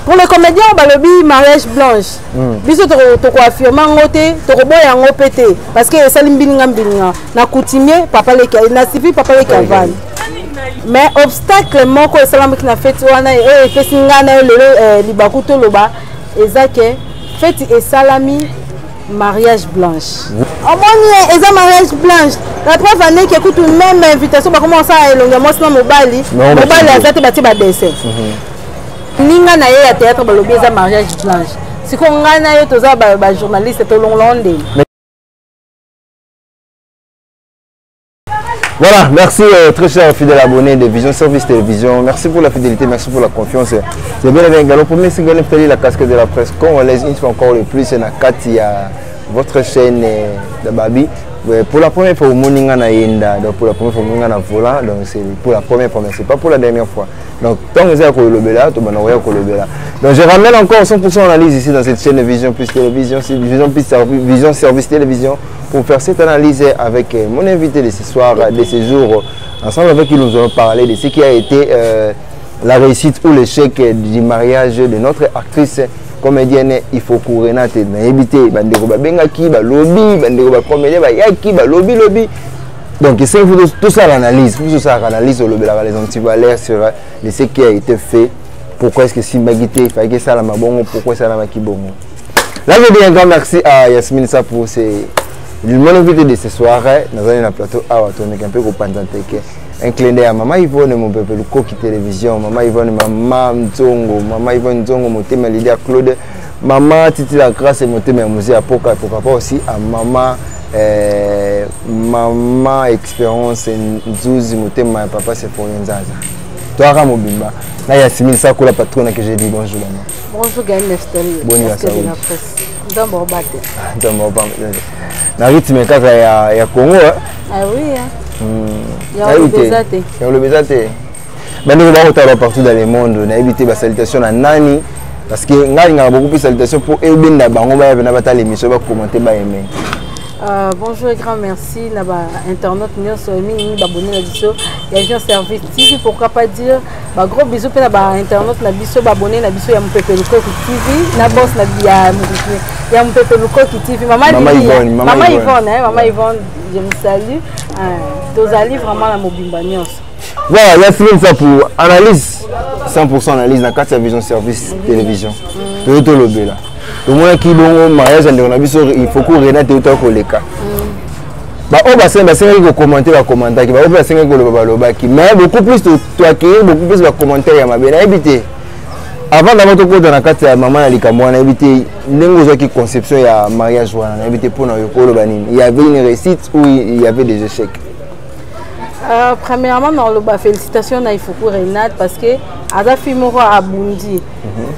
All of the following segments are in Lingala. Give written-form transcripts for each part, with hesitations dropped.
Pour les comédiens, le mariage blanche. Biso to ko affirmer ngote, to ko boya ngopete parce que ça limbininga mbininga. Na coutumier papa le ka, na civil papa le ka van. Mais obstacle moko salam ki na fête wana e pesinga na le libakuto loba ezake fête et salami mariage blanche. Omoni eza mariage blanche. La preuve année qui écoute même invitation ba commencer à elonga moi na mobali. Mobali azate bati ba dessin. Ninga na ye ya théâtre balobi eza mariage blanche. Si ko ngana yo toza ba journaliste to longlonde. Voilà, merci très chers fidèles abonnés de Vision Service Télévision. Merci pour la fidélité, merci pour la confiance. C'est bien le premier single installé la casquette de la presse congolaise. Une fois encore le plus, c'est la Katia, votre chaîne de Babi. Pour la première fois, Moninga na Yenda, donc pour la première fois, Moninga na Vola, donc c'est pour la première fois, mais c'est pas pour la dernière fois. Donc tant que vous avez le Bela, tout le monde a donc je ramène encore 100% analyse ici dans cette chaîne de Vision Plus Télévision, Vision Service Télévision, pour faire cette analyse avec mon invité de ce soir, de ce jour, ensemble avec qui nous allons parler de ce qui a été la réussite ou l'échec du mariage de notre actrice comédienne Ifoko Renate na éviter bandeko babengaki ba lobby bandeko ba comédien ba yaki ba lobby donc c'est tout ça l'analyse tout ça l'analyse au lobby les antivaleurs sur ce qui a été fait, pourquoi est-ce que Simbagité il fallait que ça la mabongo, pourquoi ça la makibongo. Là je dis un grand merci à Yasmine Sa pour mon invité de ce soir nous allons dans le plateau à tourner un peu au Pantanteke. Un clin d'œil à Maman Yvonne, mon peuple, le coq télévision, Maman Yvonne, Maman Nzongo, Maman Yvonne Nzongo, mon thème Lydia Claude, Maman Titi la grâce et mon thème musée à pourquoi pas aussi à Maman Maman Expérience Nzouzi, mon thème Papa c'est pour Nzaza. Toi Ramobimba, là il y a Simine Sako la patronne que j'ai dit bonjour maman. Bonjour Gaël Nestel. Bonjour à vous. D'abord Bate. D'abord Bate. Na rythme kaka ya Congo Ah oui hein. Il y a le Bézate. Il y a le Bézate. Ben nous allons partout dans le monde. On a évité la salutation à Nani parce que nous avons beaucoup de salutations pour Elben Nabango. On va faire l'émission, on va commenter, on va aimer. Bonjour et grand merci. Internet, nous sommes abonnés à Bisso. Il y a un service TV, pourquoi pas dire. Gros bisous pour Internet, na Bisso, abonné à Bisso, il y a mon pépé Luko TV. Na boss, il y a mon pépé Luko TV. Maman Yvonne, je me salue. Tous allez vraiment à Mobimbanios. Voilà, il y a fini ça pour analyse, 100% analyse dans 4 Vision Service Télévision. Tout le monde là. Tout le monde qui est au mariage, il faut qu'on renate tout le cas. On va commenter, mais beaucoup plus de toi qui beaucoup plus de commentaires à ma belle habité. Avant d'avoir tout dans la carte à maman on a évité une conception à mariage on a évité pour il y avait une réussite ou il y avait des échecs. Premièrement, félicitations à Ifoko Renate parce que Ada Fimoro a bondi.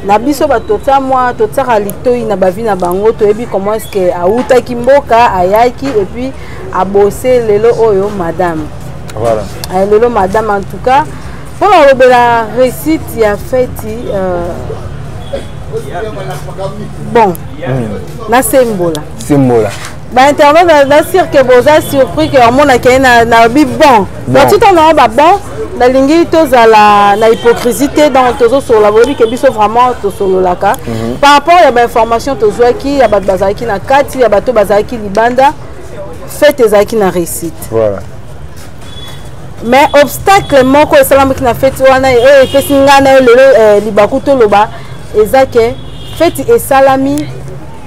Na biso ba tota moi tota ralitoi na bavi na bango to ebi comment est-ce que auta kimboka ayaki et puis a bossé lelo oyo madame. Voilà. Lelo madame en tout cas pour la réussite il a fait bon. Na Sembola. Sembola. Internet dans sûr que vous avez surpris que mon a na bon. Donc tout en a bon la ligne la hypocrisie dans tozo sur la voie que biso vraiment to solo laka. Par rapport à l'information tozo qui ya ba bazaki na kati ya bato bazaki libanda fait ezaki na réussite. Voilà. Mais obstacle moko salam ki na fait wana e pesinga na lelo libakuto loba ezake fait et salami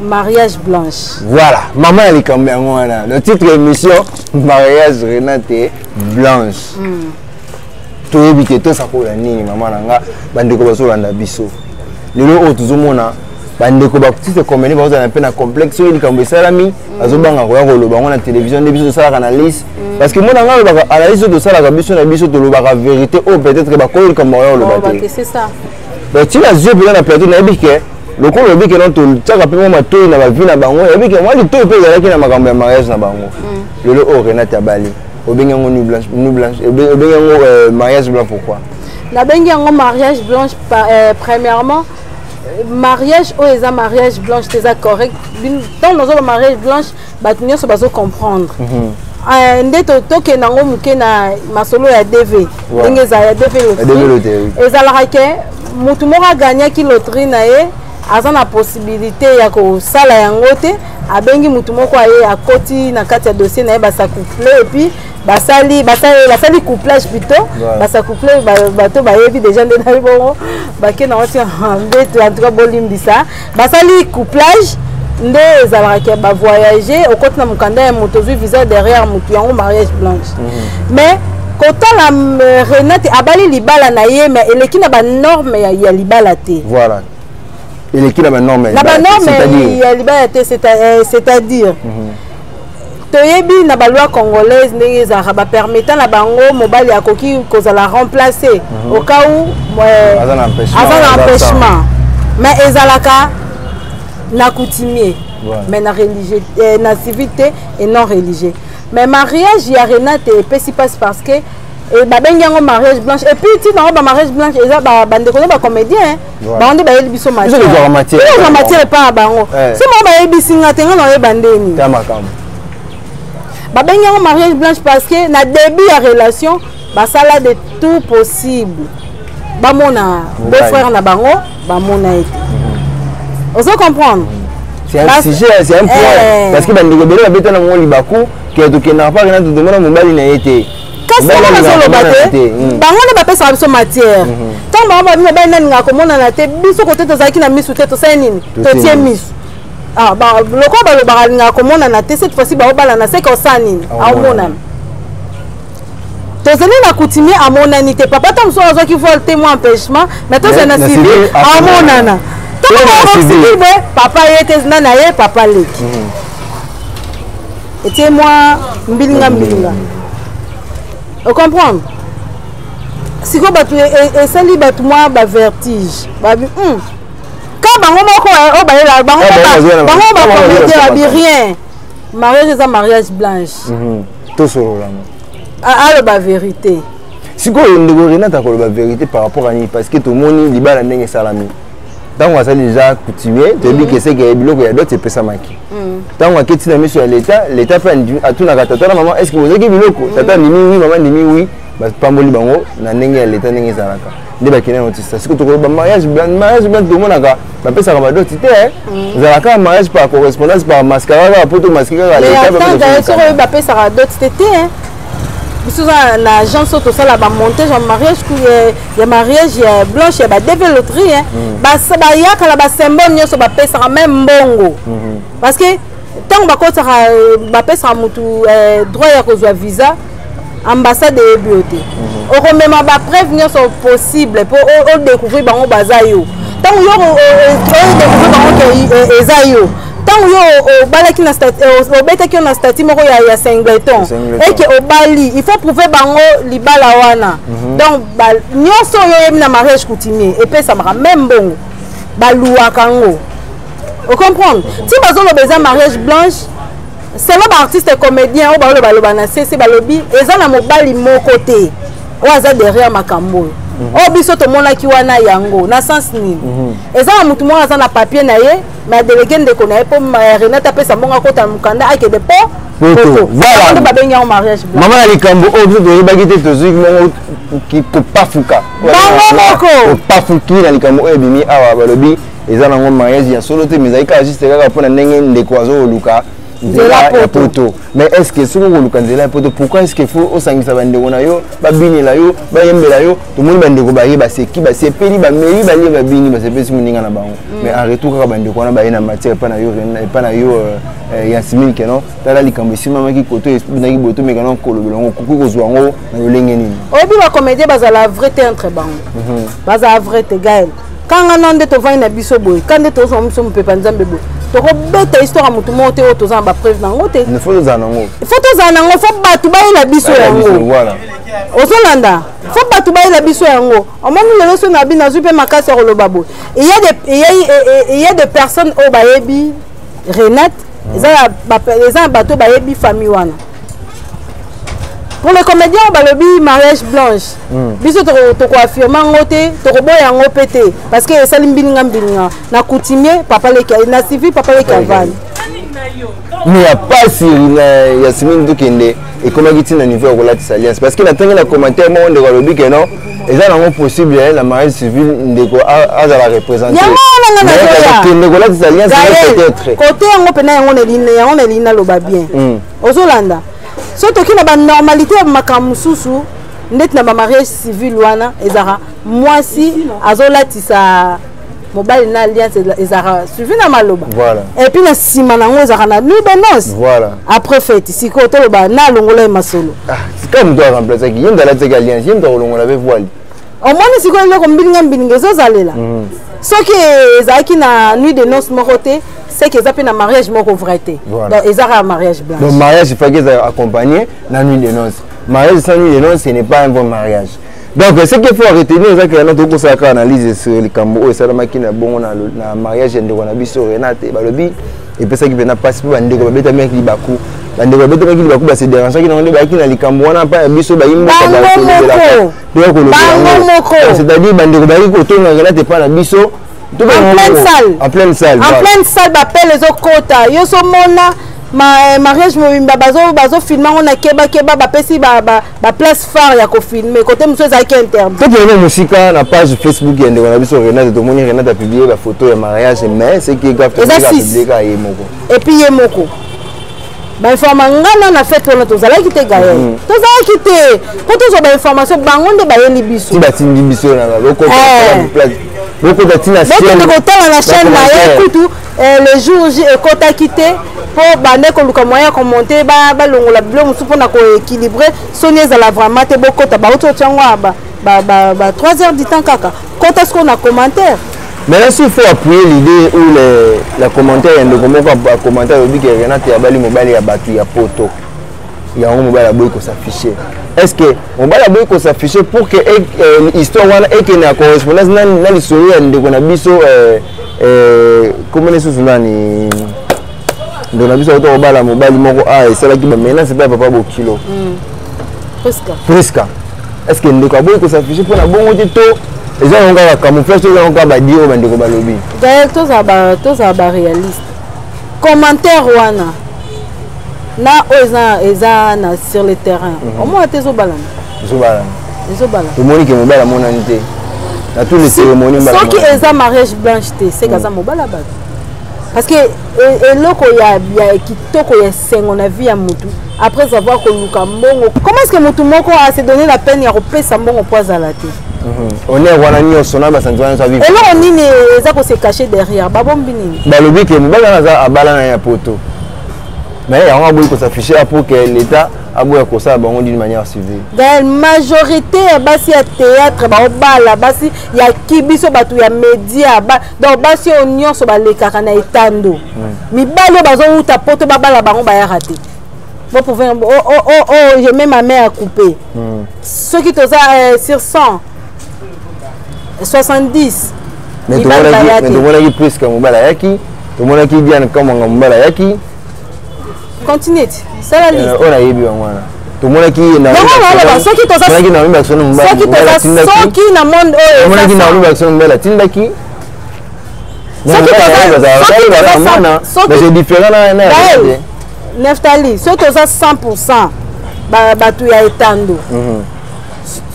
mariage blanche. Voilà, maman elle est comme le titre de l'émission mariage Renate blanche. Tout éviter tout ça pour la nini maman nanga bandeko bazolanda biso. Lelo o tuzomona bandeko ba petite commune ba un peu na complexe il kambe salami azobanga ko yako loba na télévision de biso ça analyse parce que moi nanga ba analyse de ça la biso na biso to loba vérité ou peut-être ba ko il kambe loba. C'est ça. Donc tu as yeux bien na plateau na bike le coup le bic non tout ça rappelle moi tout na vie na bango et bic moi le tout peut aller na makambo ya mariage na bango le o Renate Abali obengango nu blanche obengango mariage blanc pourquoi la bengango mariage blanche premièrement mariage ou eza mariage blanche c'est correct dans nos mariage blanche batunyo so bazo comprendre ndeto toke nango muke na masolo ya DV ndenge za ya DV ezalaka ke mutu moko aganyaki loterie na ye aza na possibilité ya kosala yango te abengi mutu moko aye akoti na kati ya dossier na ye basa couple et puis basali couplage plutôt basa couple bato bayebi déjà nde na bongo bake na wati mbeto en tout cas bolimbisa basali couplage nde ezalaka ba voyager okoti na mukanda ya moto zui visa derrière mutu yango mariage blanche mais kotala Renate abali libala na ye mais eleki na ba norme ya libala te voilà eleki na ba norme ya libala te c'est-à-dire toyebi na ba loi congolaise ndenge ezalaka ba permettant na bango mobali akoki kozala remplacer au cas où aza na empêchement mais ezalaka na coutumier mais na religieux na civilité et non religieux mais mariage ya Renate epesi passe parce que babengi yango mariage blanche et puis ti nango ba mariage blanche eza bandeko na ba comédien bande ba yebi biso matière pa bango si mo ba yebi singa tenga na yeba ndeni babengi yango mariage blanche parce que na début ya relation basala de tout possible bamona beau-frère na bango bamona ete ozo comprendre c'est un sujet, c'est un point parce que bandeko bele babeta na mo libaku ke to ke na pa Renate to mona mobali na yete kasi na solo bate bango ne bapesa biso matière tant bango babina ba nani nga komona na te biso kote tozaki na misu te to sa nini to tie misu ah ba loko ba lo ba nga komona na te cette fois-ci ba bala na se ko sa nini a mona tozali na coutumier a mona ni te papa tam so azoki vol témoin empêchement mais to c'est na civil a mona na papa yete na na ye papa leki et moi mbilinga vous comprenez si ko batu et sali batu moi ba vertige ba quand bango moko o ba la bango ba rien mariage c'est un mariage blanche tout solo là le ba vérité si ko ndeko Renate ko ba vérité par rapport à ni parce que tout moni libala ndenge salami tant on a déjà coutumier tu dis que c'est que biloko ya d'autres pesa maki tant on a quitté la mission à l'état fait à tout na tata maman est-ce que vous avez biloko tata ndimi oui maman ndimi oui ba pamboli bango na ndenge ya l'état ndenge salaka nde ba kina notisa siko to ba mariage blanc tout monde aka ba pesa ba d'autres te zalaka mariage par correspondance par mascara pour tout masquer à l'état ba pesa d'autres te biso na agence to sala ba montage en mariage ya mariage ya blanche ya ba développerie ba yaka la ba symbole nyoso ba pesa même mbongo parce que tant ba kota ba pesa mutu droit ya kozwa visa ambassade de beauté o komema ba preuve nyoso possible pour o découvrir bango bazayo tant yo découvrir bango ke ezayo tant yo balaki na statut obetaki na statut moko ya singleton et que obali il faut prouver bango libala wana donc nyoso yo na mariage coutumier et puis ça m'a même bon baluwa kango vous comprenez si bazolo beza mariage blanche c'est là artiste comédien o baloba na c'est balobi eza na mobali moko te o aza derrière makambo o biso to mona ki wana yango na sens nini eza na mutu moko aza na papier na ye mais délégué ndeko na ye po Renate apesa mbongo akota mukanda akede po photo voilà babengi en mariage blanc maman na likambo o biso to yebaki te tozwi mongo ki ko pafuka bango moko pafuki na likambo oyo bimi awa balobi eza nango mariage ya solo te mais aika juste kaka pona ndenge ndeko azo luka nzela ya poto mais est-ce que soko koluka nzela ya poto pourquoi est-ce qu'il faut osangisa bandeko na yo babinela yo bayembela yo tomoni bandeko baye baseki basepeli bameli balie babini basepesi moninga na bango mais en retour kaka bandeko wana baye na matière epa na yo ya simili keno tala likambo esimamaki koto ebinaki boto meka na kolobela yango koki kozwa yango na lolenge nini oyebi bacomédien bazala vrai te entre bango bazala vrai te gael kanga na nde tovandi na biso boye ka nde tozwa biso mopepa nzambe boye tokobeta histoire ya motu moko te oyo toza na bapreuve nango te fo tozala nango fo bato bayela biso yango ozolanda fo bato bayela biso yango omoni lelo so na bino azwi mpe makasi ya koloba boye il y a des personnes oyo bayebi Renate eza na bato bayebi famille wana pour les comédiens balobi mariage blanche biso tokoaffirme yango te tokoboya yango mpe te parce que esali mbilinga na coutumier papa leki na civil papa leki avandi mais il n'y a pas si Yasmine Doukende et comment il y a un niveau de l'alliance parce que dans commentaire moi on dit que non et ça n'est possible la mariage civil à la représenter côté on peut on est lina lo bien ozolanda surtout qu'il y a une normalité makamususu net na mariage civil wana ezara moi si azolatisa mobile na alliance ezara suivi na maloba voilà et puis na sima nango ezara na nuit de noces voilà après fête si ko to ba na longola masolo c'est comme doit remplacer qui yenda la tega alliance yenda longola be voile au moins si ko le ko mbilinga zozalela soki ezaki na nuit de noces moroté c'est que ça peut na mariage moko vraité donc ezara mariage blanc donc mariage il faut qu'ils accompagner la nuit de noces mariage sans nuit de noces ce n'est pas un bon mariage. Donc, ce qu'il faut retenir, c'est que nous avons analyse sur les Cambodges et ça a été un bon mariage de Bonabiso Renate et Balobi. Et puis, ça qui n'a pas suivi, on a été avec Libakou. On a été avec Libakou, c'est dérangeant qui n'ont pas été avec les Cambodges, on n'a pas biso baïm. C'est-à-dire, Renate pas la biso. En pleine salle. En pleine salle, appelle les autres quotas. Yo so mona. Ma mariage mobimba bazo filmer on a keba bapesi ba place phare ya ko filmer côté monsieur zaki interdit peut y a musique na page Facebook et on a vu sur Renate de moni Renate a publié la photo de mariage mais c'est qui grave publié ka yemoko et puis yemoko ba information ngana na fête on tozala kité gaël tozala kité ko tozo ba information bango nde ba yeli biso ba tindi biso na loko place loko datina chaîne la chaîne na écoute le jour J kota quitté pour bande ko luka moyen commenter ba longola bilo musu pona ko équilibrer sonner za la vraiment te boko ta ba auto tiangwa ba 3 heures du temps kaka quand est-ce qu'on a commentaire mais là s'il faut appuyer l'idée ou les commentaires et le commentaire dit que Renate ya bali mobali ya batu ya poto ya on mobali ya boy ko s'afficher est-ce que on va la boy ko s'afficher pour que histoire wana et que na correspondance na l'histoire de ko na biso comment les sous nani donc la biso auto bala mobali moko et c'est là qui maintenant c'est pas papa bo kilo presque est-ce que ndeko aboy ko s'afficher pour na bongo te to les gens ont ga camouflage to ga ba dio ba ndeko balobi d'ailleurs to za ba réaliste commentaire wana na eza na sur le terrain au moins tezo balana to moni ke mobala monanité na tous les cérémonies mbala soki eza mariage blanche te c'est kaza mobala bato parce que eloko ya kitoko ya sengo na vie ya mutu après avoir koluka mbongo comment est-ce que mutu moko a se donné la peine ya kopesa mbongo po azala te on est wana nyonso na basanzwana sa vie eloko nini eza ko se cacher derrière babombi nini balobi ke mobala naza abala na ya poto mais on a beaucoup s'afficher pour que l'État a beaucoup ça d'une manière civile. La majorité basi ya théâtre ba obala basi ya kibiso batu ya média donc basi union so ba lekaka na etando. Mibalo bazo uta poto babala bango ba ya raté. Vous pouvez je mets ma main à couper. Ceux qui toza sur 100 70 mais tout le monde a presque mobala yaki, tout le monde qui dit comme mobala yaki. Continue, c'est la liste. On a eu bien voilà. Tout le monde qui est dans ceux qui toza ceux qui na monde ceux qui na l'action mbala tindaki. Ceux qui toza mais c'est différent na Neftali, ceux qui toza 100% batu ya etando.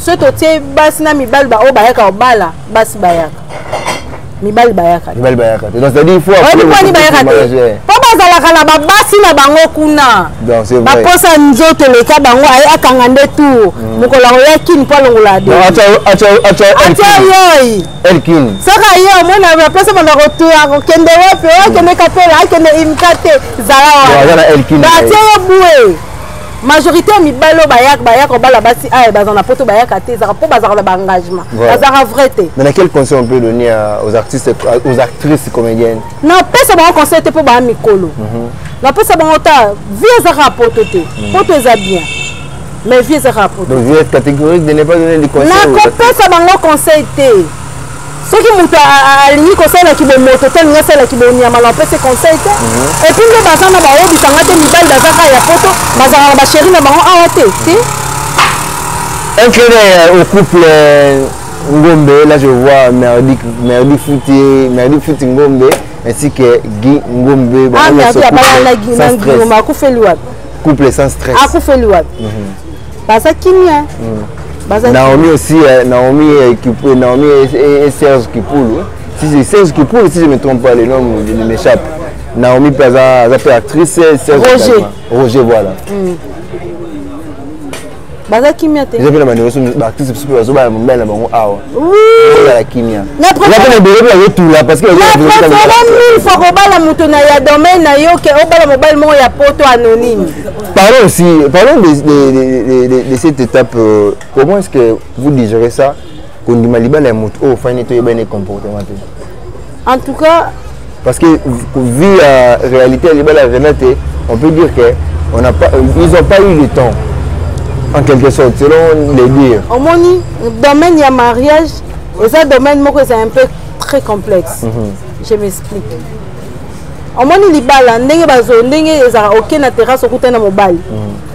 Ceux qui basi na mibali ba o bayaka obala basi bayaka. Mibali bayaka. Donc c'est-à-dire il faut bazalaka na babasi na bango kuna baposa nzoto leka bango akanga nde tour mokola oya kini po longola de atia yoi elkin saka yo mona baposa bana retour kende wapi akende kapela akende imkate zala wa elkin atia yo boué majorité mibalo bayaka bala basi ay bazana poto bayaka te za po bazala ba engagement bazara vrai te. Mais quel conseil on peut donner aux artistes aux actrices comédiennes? Non, pesa ba conseil te po ba mikolo. Na pesa ba ota vie za rapporte te. Poto eza bien. Mais vie za rapporte. Donc vous êtes catégorique de ne pas donner des conseils. Na pesa ba conseil te. Ce qui muta alingi conseil na kibo moto te nga sala kibo nyama la pesa conseil te. Et puis le bazana ba obi sanga te mibali bazaka ya poto bazana ba chérie na bango awate te. Un clin au couple Ngombe, là je vois Merdi Futi Ngombe ainsi que Guy Ngombe. Ah, mais couple sans stress. Baza Kimia. Naomi aussi, Naomi et Serge Kipoulou. Si c'est Serge Kipoulou, si je ne me trompe pas, les noms m'échappent. Naomi Plaza, actrice, Serge Roger, voilà. Baza Kimia te. J'ai vu la manière dont l'actrice est super belle, la maman awa. Oui. La Kimia. La préférence tout là parce que la préférence mille fois qu'on bat la mouton na ya domaine na yo que on bat la mobile mon ya poto anonyme. Parlons de cette étape. Comment est-ce que vous digérez ça? Qu'on dit maliba la mouton oh fin nettoyer bien les comportements. En tout cas. Parce que vu la réalité la Renate, on peut dire que on n'a pas, ils n'ont pas eu le temps. En quelque sorte, selon les dires. Au moni, domaine il y a mariage, et ça domaine moi c'est un peu très complexe. Je m'explique. Au moni libala, ndenge bazo, ndenge eza ok na terrasse okuta na mobali.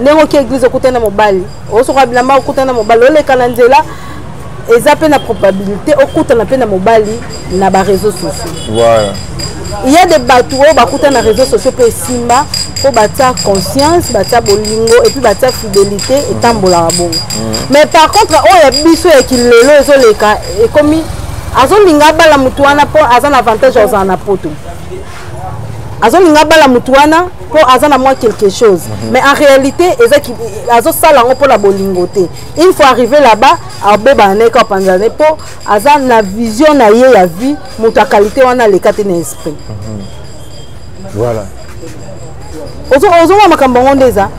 Ndenge ok église okuta na mobali. Oso kwa bilamba okuta na mobali, ole kananzela eza pe na probabilité okuta na pe na mobali na ba réseaux sociaux. Voilà. Il y a des bateaux qui sont dans les réseaux sociaux pour simba pour bâtir conscience, bâtir bolingo et puis bâtir fidélité et tambola bon. Mais par contre, il y a des biso qui le cas et comme azo linga bala mutuana pour azan avantage aux en apoto. Azo linga bala mutuana pour azan à moi quelque chose. Mais en réalité, azo salango pour la bolingoté. Il faut arriver là-bas à beba neka panzane pour azan la vision na ye ya vie, muta qualité wana le katene esprit. Voilà. Ozo makambo ngondeza.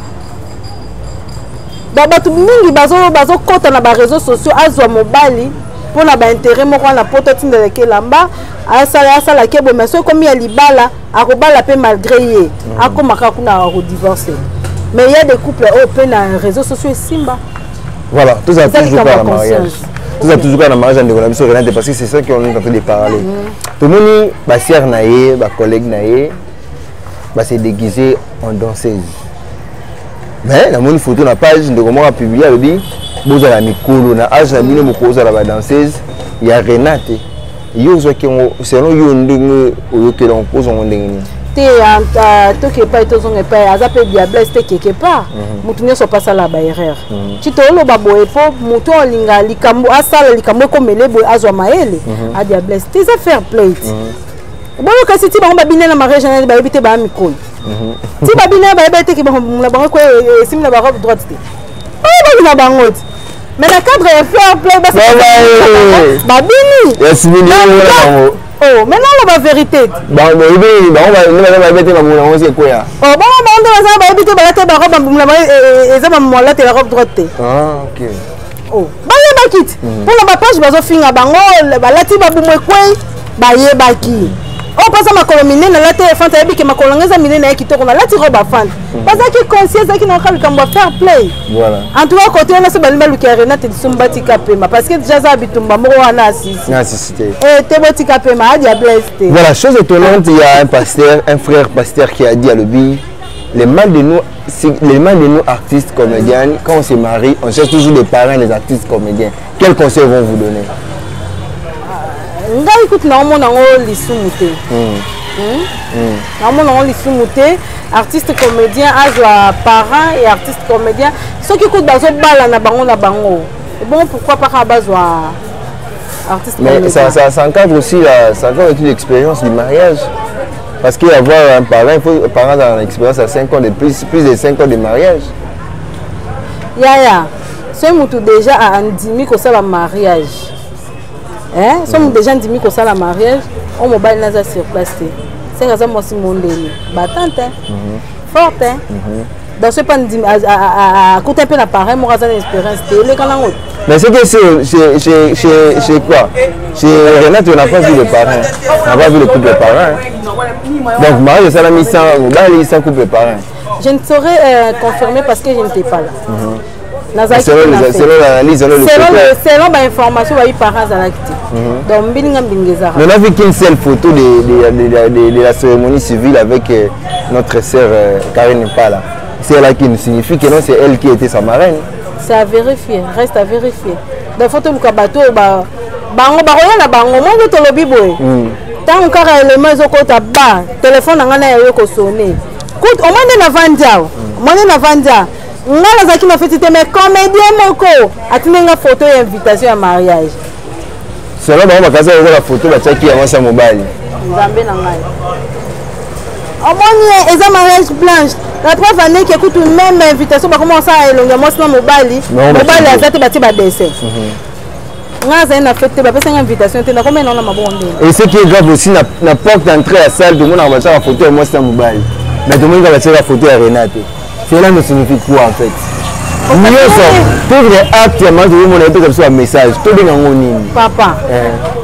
Batu mingi bazo kota na ba réseaux sociaux azwa mobali pour na ba intérêt moko na poto tindele ke lamba asala ke bo mais so comme ya libala akobala pe malgré ye akomaka kuna ko divorcer. Mais il y a des couples open na réseaux sociaux et simba. Voilà, tout ça toujours pas la mariage. Tout ça toujours pas la mariage de Gonamiso Renate parce que c'est ça qu'on est en train de parler. Tout le monde ba sœur naé, ba collègue naé ba se déguiser en danseuse. Mais la mon photo na page de comment a publié le dit boza la mikolo na âge na bino mokoza la danseuse il y a Renate. Yo zo ki selon yo ndenge oyo ke l'on pose en ndenge. Te to ke pa to zonge pa azape diablesse te quelque part. Mutu nyoso pasa la ba erreur. Ti to lo ba boye po mutu olinga likambo asala likambo ko mele boye azwa maele a diablesse. Te za fair play. Bon kasi ti ba bine na mariage na ba ebite ba mikolo. Ti ba bine ba ebite ki ba la ba ko simna ba robe droite te. Oh ba na bangot. Mais le cadre est fair play ba bini. Yes bini. Oh, maintenant la vérité. Bon, mais on va mettre ma moula, on sait quoi. Oh, bon, on va éviter de la robe, et ça va la robe droite. Ah, ok. Oh, bah, il y a pour la page, je vais finir à Bango, la tiba boumoué, bah, il y a baki. Oh, pas ça ma colomine, la tête fanta, et que ma colongaise a miné qui tourne, la tire robe à fan. Pas ça qui est conscient, qui n'a pas le faire play. Voilà. En tout cas, côté, on a ce balmal qui a renate de Sumbati Kapema, parce que déjà, ça habite Mamo Anassi. Et Teboti Kapema, diablesse. Voilà, chose étonnante, il y a un pasteur, un frère pasteur qui a dit à l'obéi, les mal de nous artistes comédiens, quand on se marie, on cherche toujours des parents des artistes comédiens. Quels conseils vont vous donner? Écoute, non, mon ango lisumuté. Non, mon ango lisumuté. Artiste comédien, à parents et artistes comédiens. Ceux qui écoutent bazo bala na bango na bango. Bon, pourquoi pas à bazo artiste comédien? Mais ça encadre aussi l'expérience du mariage. Parce qu'il y a avoir un parent, il faut parents dans l'expérience à 5 ans de plus de 5 ans de mariage. Ya. C'est mutu déjà à andimi ko ça la mariage. Hein? Sommes déjà andimi ko ça la mariage, on mobile naza sur place. C'est que ça moi si mon délire. Battante. Forte. Dans ce pan à côté un peu l'appareil, moi j'ai l'expérience télé quand on. Mais c'est que c'est quoi? Chez Renate, on n'a pas vu les parents. On n'a pas vu le couple de parents. Donc mariage ça la mise sans mobile, sans couple de parents. Je ne saurais confirmer parce que je n'étais pas là. Selon l'analyse, selon l'information, il y a eu parents à l'acte. Donc, on a vu qu'une seule photo de la cérémonie civile avec notre sœur Karine Pala. C'est là qui nous signifie que non, c'est elle qui était sa marraine. C'est à vérifier, reste à vérifier. Dans la photo, le bateau, bango bakoya na bango moi to lobi boy tant kaka élément ezokota ba téléphone na ngana yayo ko sonner coûte au moins na vandia moi na vandia ngala zaki na fête mais comédien moko atinenga photo et invitation à mariage selon bango bakaza la photo batiaki ya mwasi mobali nzambe na ngai omoni eza mariage blanche la preuve année qui écoute même invitation ba commencer à elonga mwasi na mobali azate bati ba dessin ngaza na fête ba pesa invitation te na combien na mabonde et ce qui est grave aussi na porte d'entrée à salle tout le monde a la photo ya mwasi na mobali mais tout le monde va tirer la photo ya Renate cela ne signifie quoi en fait tous les actes ya manzo mon épée comme ça message tout bien en nini papa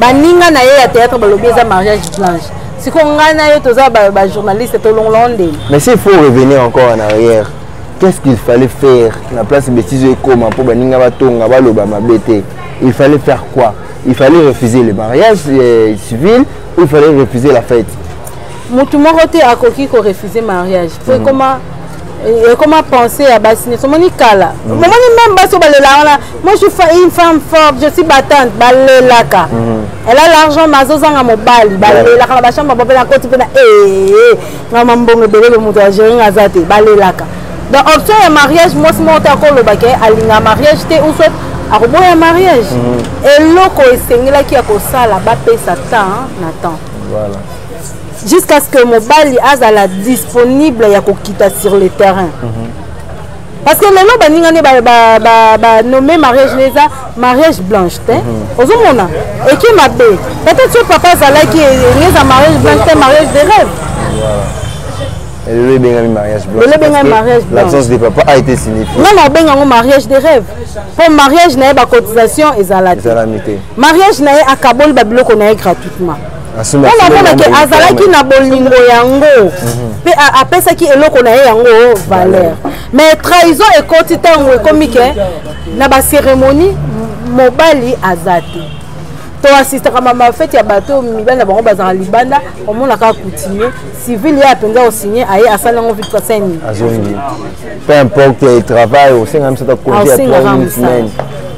baninga na ye ya théâtre balobi eza mariage blanche siko ngana yo toza ba journaliste to londe mais s'il faut revenir encore en arrière qu'est-ce qu'il fallait faire la place bêtise comme pour baninga batonga baloba mabete il fallait faire quoi il fallait refuser le mariage civil ou il fallait refuser la fête mutu moko te akoki ko refuser mariage pour comment penser à bassiner ce moni kala moni même basso balela moi je suis une femme forte je suis battante balelaka elle a l'argent mazozanga mobali balelaka na bachamba bopela koti pena ngama mbongo belele mutu a gérer ngazate balelaka donc option ya mariage moi si monta ko lobake alinga mariage te ou soit akoboya mariage eloko esengelaki ya kosala bapesa temps na temps voilà jusqu'à ce que mobali azala disponible ya kokita sur le terrain parce que lelo baningane ba nommé mariage neza mariage blanche te ozomona et qui m'a bé peut-être que papa zala qui neza mariage blanche te mariage de rêve le benga mariage blanche l'absence de papa a été signifiée non non benga mariage de rêve pour mariage na ba cotisation ezalate mariage na akabol babiloko na gratuitement on a que azalaki na bolingo yango pe apesaki eloko na yango valeur mais trahison et koti tango ekomi ke na ba cérémonie mobali azate to assiste kama ma fête ya bato mibana bango bazala libanda omona ka coutumier civil ya penza o signer aye asala ngo vite paseni azongi peu importe le travail au sein même ça congé pour une semaine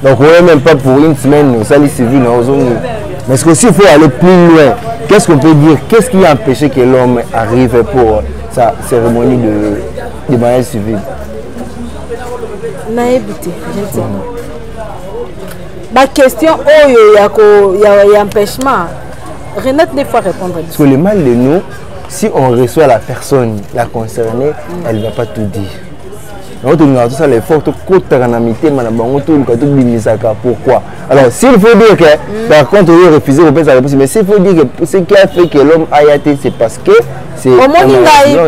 donc on même pas pour une semaine au sali civil na ozongi mais est-ce que s'il faut aller plus loin qu'est-ce qu'on peut dire qu'est-ce qui a empêché que l'homme arrive pour sa cérémonie de mariage civil na éviter la question ya empêchement Renate ne faut répondre parce que le mal de nous si on reçoit la personne la concernée elle ne va pas tout dire donc tout ça l'effort tout pourquoi alors s'il faut dire que par contre il refusé au sa réponse mais s'il faut dire que ce qui a fait que l'homme a été c'est parce que c'est au moins il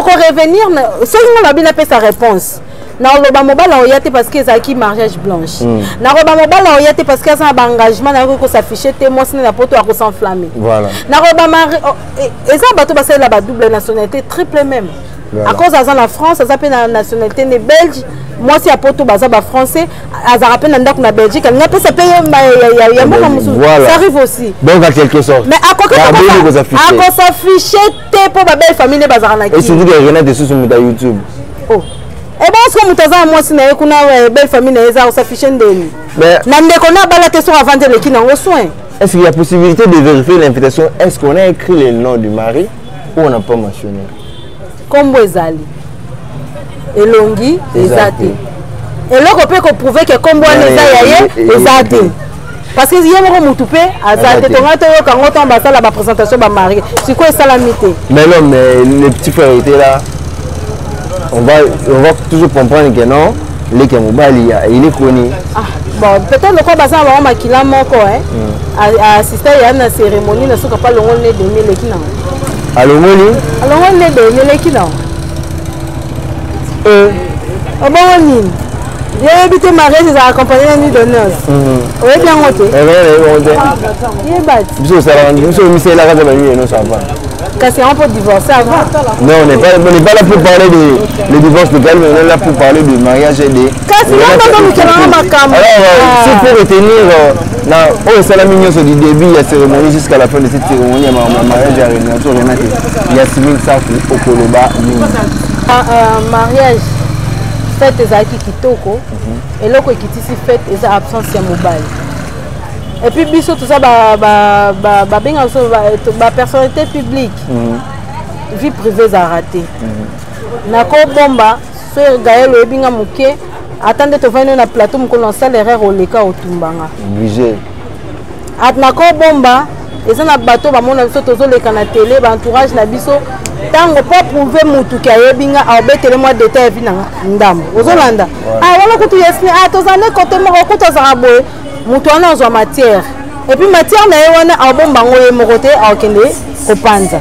revenir ce qu'on a bien appelé sa réponse na roba mobile oyate parce que ça qui mariage blanche na roba mobile oyate parce que ça un engagement na ko s'afficher témoin na poto à s'enflammer voilà na roba mari et ça bateau parce que la double nationalité triple même à cause de la France ça s'appelle la nationalité né belge moi c'est à poto baza ba français à rappelle ndako na Belgique na peut ça paye ya ça arrive aussi donc à quelque sorte mais à quoi que ça s'afficher té pour ba belle famille bazara na qui et surtout que Renate sur YouTube oh et bon ce que mutaza moi si na kuna belle famille na eza s'afficher ndeni na ndeko na bala te so avant de l'équipe na soin est-ce qu'il y a possibilité de vérifier l'invitation est-ce qu'on a écrit le nom du mari ou on n'a pas mentionné comme ezali elongi ezate eloko pe ko prouver que comme wana eza yaye ezate parce que yemo mutu pe azate tonga to yo kango to basala ba présentation ba mari siko esalamité mais non mais les petits frères étaient là on va toujours comprendre que non les Mobali il est connu bon peut-être le quoi basala ba makila moko assister à une cérémonie na soka pas le rôle de meleki na alors on est de meleki na bon nini j'ai habité mariage ils ont accompagné la nuit de noces oui bien monté parce qu'on peut divorcer avant non on n'est pas là pour parler de divorce légal mais on est là pour parler de mariage et de s'il faut retenir oh c'est la mignon du début il y a cérémonie jusqu'à la fin de cette cérémonie il y a mariage et réunion il y a civil ça au Koloba mariage fête ezalaki kitoko eloko ekitisi fête eza absence ya mobali Et puis biso tout ça personnalité publique. Vie privée a raté. Nako bomba sur Gaël Ebinga Mouké attendez de venir na plateau mon salaire au leka au tumbanga. Obligé. Nako bomba et ça na bateau ba mona biso tozo leka na télé ba entourage na biso tango pas prouver mutu ka Ebinga a betele moi détail vi na ndambo. Ozolanda. Wala kutu yesni tozane côté moko kutu za boye mutu ana zo matière. Et puis matière na yewana a bomba ngoye mokote a okende kopanza.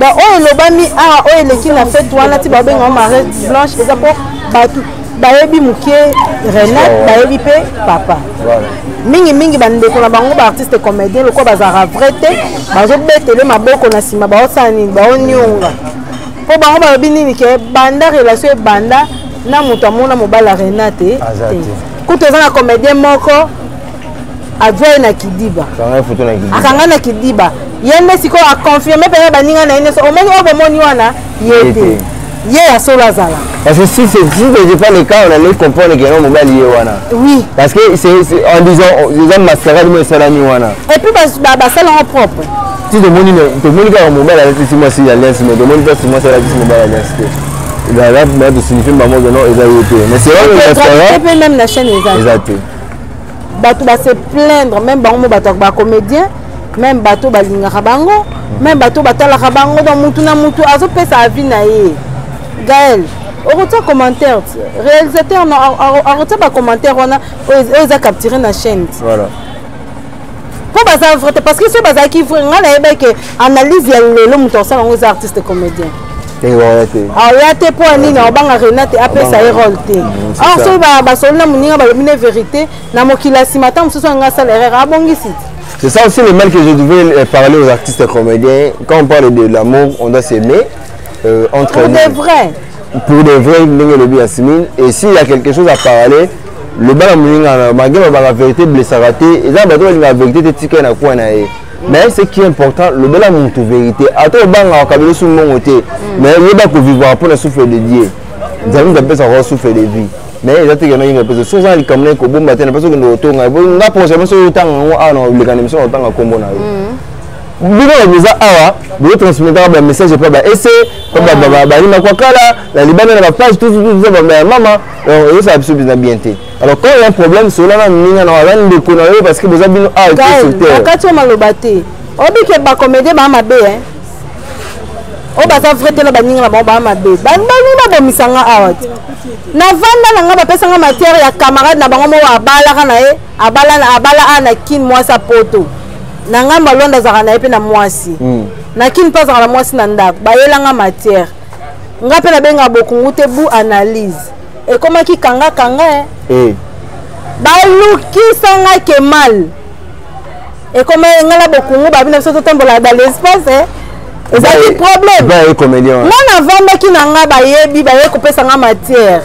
Bah oh le bami le qui n'a fait toi là tu vas bien en mariage blanche et ça pour batu baebi mukie Renat baebi pe papa mingi bande ko na bango ba artiste comédien le ko bazara vrete bazo betele maboko na sima ba osani ba onyonga po bango ba bini ni ke banda relation banda na mutu amona mobala Renat kuto za na comédien moko adjoint na Kidiba akanga na Kidiba yende siko a confirmer pe baninga na ine so omeni obomoni wana yete ye asola zala parce que si c'est pas le cas on allait comprendre que non mobile lié wana oui parce que c'est en disant les hommes mascarade moi ça ni wana et puis ba sala en propre si de moni ka mobile avec si moi si alliance mais de moni pas si moi c'est la mobile alliance il a là de signifier maman de non exact mais c'est vrai le restaurant même la chaîne exact bato ba se plaindre même bango bato ba comédien même bateau balingaka bango même bateau batalaka bango dans mutu na mutu azo pesa avis na ye Gaël au retour commentaire réalisateur en retour ba commentaire on a eux capturé na chaîne voilà pour baza vrai parce que ce baza qui vrai ngala ebe que analyse ya le mutu ça les artistes comédiens et voilà ya te pour nini obanga Renat apesa e rôle te so ba solna muninga ba mine vérité na mokila simata mususu nga salaire abongisi. C'est ça aussi le mal que je devais parler aux artistes comédiens. Quand on parle de l'amour, on doit s'aimer entre nous. Pour de vrai, et s'il y a quelque chose à parler, le bal la vérité blessé raté, et là, la vérité mais ce qui est important, le bel amour de vérité. Attends, on sous mon côté, mais il n'y a pas que vivre pour le souffle de Dieu. Nous avons appelé ça souffle de vie. Mais il y a des choses qui sont comme les cobos matin, parce que nous retournons. On a posé le temps on les émissions autant comme on a eu. Vous avez transmettre un message et c'est la Liban la page tout maman ça absolument bien. Alors quand il y a un problème sur là on de connaître parce que vous avez quand tu m'as le battu obi que ba comédien ba mabe hein o ba za frete la baninga ba ba mabe ba na bomisanga awat na vanda na nga ba pesa nga matière ya camarade na bango mo abala kana abala ana kin moi sa poto na nga malonda za kana pe na mwasi na kin pas za na mwasi na ndako ba yelanga matière nga pe na benga bokungu te bu analyse et comment ki kanga ba lukisanga ke mal et comment ngala bokungu ba bina soto tambola dans l'espace et ça c'est problème ba comédien na vanda ki na nga ba yebi ba ye ko pesa nga matière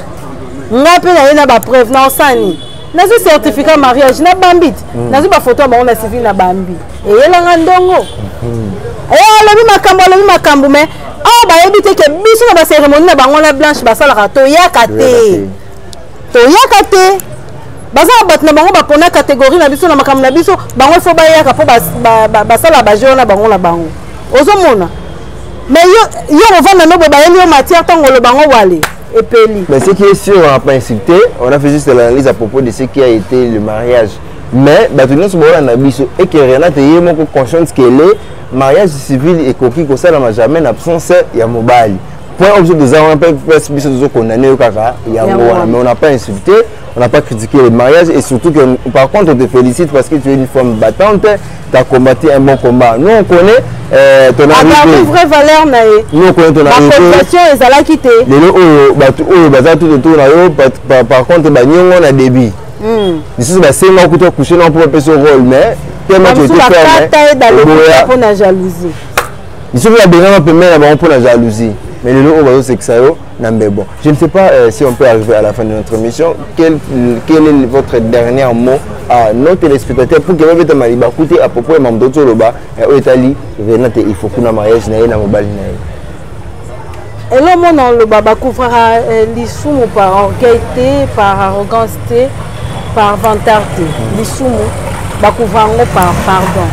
nga pe na yena ba preuve na osani na ce certificat mariage na bambit na ba photo ba on a civil na bambi et yelanga ndongo lobi makambo mais ba yebi te ke biso na ba cérémonie na bango na blanche ba sala to yakate baza bat na bango ba pona catégorie na biso na makambo na biso bango fo ba yaka po ba sala ba jona bango na bango ozomona mais yo revendre no ba yemi matière tango le bango wale et peli. Mais ce qui est sûr, on n'a pas insulté, on a fait juste l'analyse à propos de ce qui a été le mariage. Mais et que Renat est consciente qu'elle est mariage civil et coquille comme ça n'a jamais absence il y a mobile. Point objet des gens on peut condamner au caca mais on n'a pas insulté, on n'a pas critiqué le mariage et surtout que par contre on te félicite parce que tu es une femme battante, tu as combattu un bon combat. Nous on connaît ton arrivée. Vraie valeur nae. Nous on connaît ton arrivée. La population est à la quitter. Les tout autour par contre on a débit. Ici c'est un coup coucher non pour passer au rôle mais tellement tu étais fermé pour la jalousie. Ici la dernière première pour la jalousie. Mais le lot c'est que ça bon. Je ne sais pas si on peut arriver à la fin de notre émission. Quel est votre dernier mot à nos téléspectateurs pour que vous puissiez m'aider à propos de Mamdo Toloba au Italie. Renat il faut qu'on a mariage na mobile na. Et le monde le baba couvrira l'issou par orgueil, par arrogance, par vantarté. L'issou bakouvra yango pardon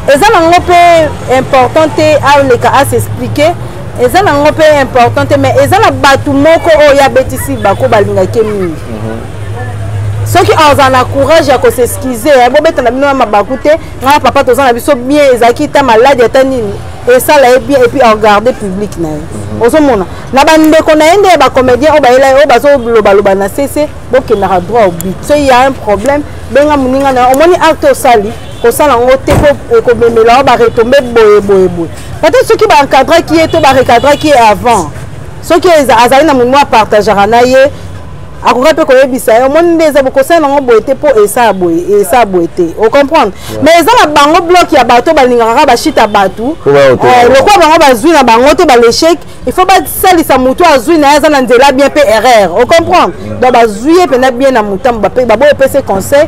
eza nango mpe important te aleka asexpliquer eza nango mpe important te mais eza na bato moko oyo abetisi bako balingaki mingi soki aza na courage ya koseskize bobetana bino na mabaku te ngana papa toza na biso bien ezalaki ta maladi ata nini esala ye bien et puis regarder public na ye ozomona na bandeko na ye nde bacomédien oyo bayela ye oyo bazolobaloba na sese bokendaka droit au but so il y a un problème benga moninga na ye omoni acte osali kosala yango te po ekomemela oyo baretombe boye peut-être soki baencadraki ye to barecadraki ye avant soki azali na moninga apartageaka na ye akoka mpe koyebisa ye omoni nde eza bokosala nango boye te mpo esa boye te ocomprendre mais eza na bango bloc ya bato balingaka kaka bashita bato lokola bango bazwi na bango te baleshek il faut basalisa motu azwi na ye aza na nzela bien mpe erreur ocomprendre donc bazwi ye mpena bien na motambo baboye epesa conseil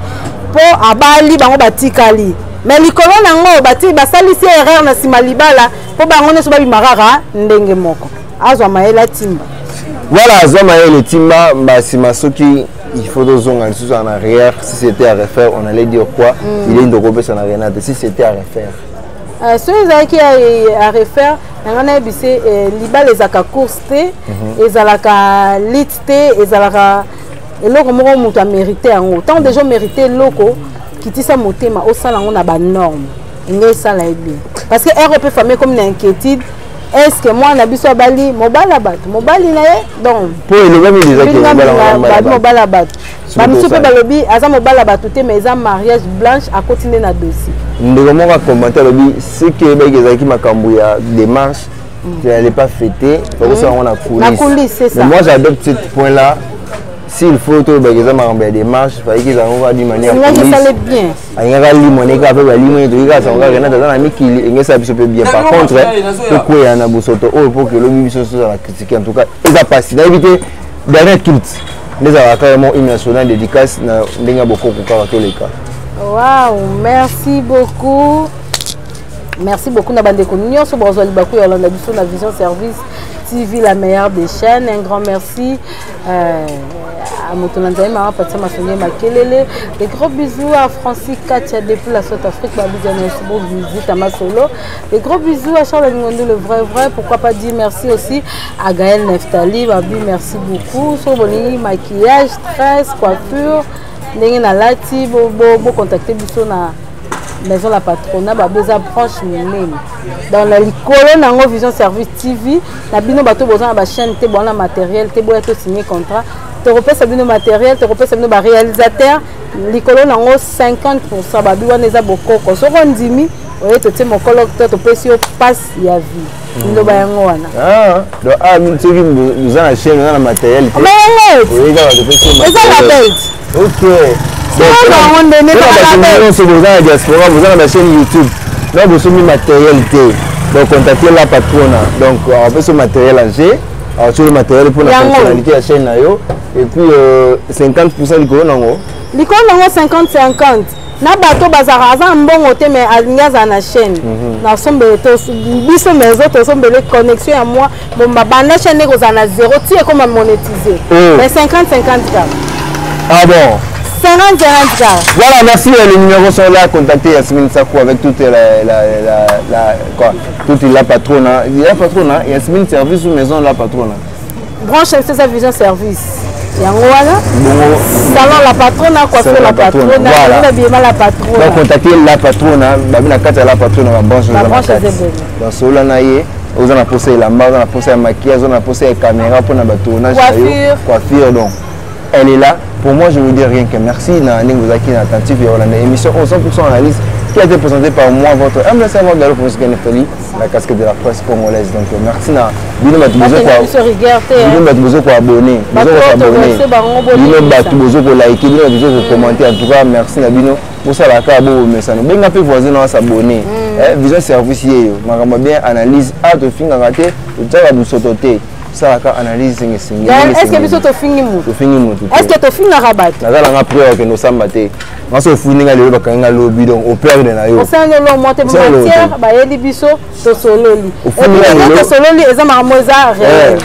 mpo abali bango batikali mais likolo nango basalisi erreur na nsima libala mpo bango nyonso babimaka kaka ndenge moko azwa mayele timba. Voilà, Zoma et le Timba, Simasoki, il faut deux ans en arrière. Si c'était à refaire, on allait dire quoi? Il est une de son arena. Si c'était à refaire. Ceux qui à refaire, on a bissé liba les aka course té, les alaka lit té, les alaka et l'autre mot muta mérité en haut. Tant de gens mérité locaux qui tissent à monter ma au salon on a ba norme. Il ça là bien. Parce que RP famille comme une inquiétude. Est-ce que moi, je suis bali mobala bat mobali na ye donc pour le même des actes mobala bat bamisu pe balobi aza mobala bat te mais eza mariage blanche à continuer na dossier ndeko moko a commenté lobi ce que bezaki makambo ya démarche qui n'allait pas fêter parce que on a coulisse c'est ça mais moi j'adopte ce point là. S'il faut que les gens aient des démarches, il faut qu'ils aient d'une manière bien. Il y a des limones qui ont des limones qui ont bien. Par contre, pourquoi il y a un aboussoto pour que l'homme soit critiqué en tout cas, il va passer. D'éviter dernier culte. Nous avons carrément une nationale dédicace dans beaucoup de les cas. Waouh, merci beaucoup. Merci beaucoup na bande konyo so bozali baku ya landa biso na Vision Service TV, la meilleure des chaînes. Un grand merci à Motolandaï, Mama Patia Masonye Makelele. Des gros bisous à Francis Katia depuis la South-Afrique, visite à Masolo. Des gros bisous à Charles Ngondo, le vrai. Pourquoi pas dire merci aussi à Gaël Neftali, Babi, merci beaucoup. Soboni, maquillage, tresse, coiffure. Nengi na lati, bo contacter biso na maison la patronat babeza proche même dans la licolo nango Vision Service TV na bino bato bozana ba chaîne te bona matériel te boya to signer contrat te repesa bino matériel te repesa bino ba réalisateur licolo nango 50% babi wana eza bokoko soko ndimi oye to te mokolo to pesi yo passe ya vie ndo ba yango wana donc ceux qui nous a chaîne na matériel te oye ga ba to pesi matériel OK. Vous avez la diaspora, vous avez la chaîne YouTube. Donc vous avez matériel. Donc contactez la patronne. Donc on peut ce matériel en G. Alors sur le matériel pour la fonctionnalité de la chaîne. Et puis 50% du corona. L'icône 50-50. Na bato bazara za mbongo te mais alingaza na chaîne. Na sombe to biso mezo to sombe les connexions à moi. Bon banda chaîne ko za na 0 ti comme monétiser. Mais 50-50 cas. Ah bon. 40 cas. Voilà, merci. Les numéros sont là. Contactez Yasmine Sakou avec toute la patronne. Il y a patronne, Yasmine Service ou maison la patronne. Branche FC Vision Service. Yangoana. Salon la patronne, coiffure la patronne. Voilà. La patronne. Donc contactez la patronne. Babina Kata la patronne. La branche dans cela naïe. Vous en avez posé la main, vous en avez posé la maquillage, vous en avez posé la caméra pour le tournage. Coiffure donc. Elle est là. Pour moi, je ne vous dis rien que merci. Vous êtes attentif à l'émission 100% analyse qui a été présentée par moi, votre humble serveur de la casquette de la presse congolaise. Donc merci. Vous avez besoin d'abonner. Vous avez besoin de liker, vous avez besoin de commenter. En tout cas, merci Nabino pour ça. La carte message. Bien que voisin à s'abonner. Vision Service, je bien analyse. Ah, tu finis à rater. Tu as besoin ça la analyse est-ce que biso to fingi mutu est-ce que to finga rabat nazala nga prière que nous sambate ngaso funinga lelo bakanga lobi donc au père de na yo osanga lo monte matière ba yeli biso to sololi to sololi eza mamoza réel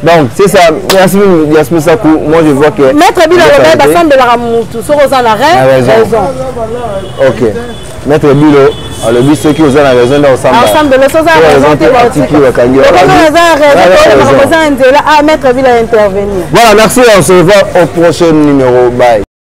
Donc, c'est ça. Merci, Yasmine Sakou. Moi, je vois que... Maître Bilo, le bassin de la Ramoutou, sur aux en raison. Ok. Maître Bilo, le but, ceux qui ont la raison, ensemble de l'autre, Maître Bilo a intervenir. Voilà, merci. On se revoit au prochain numéro. Bye.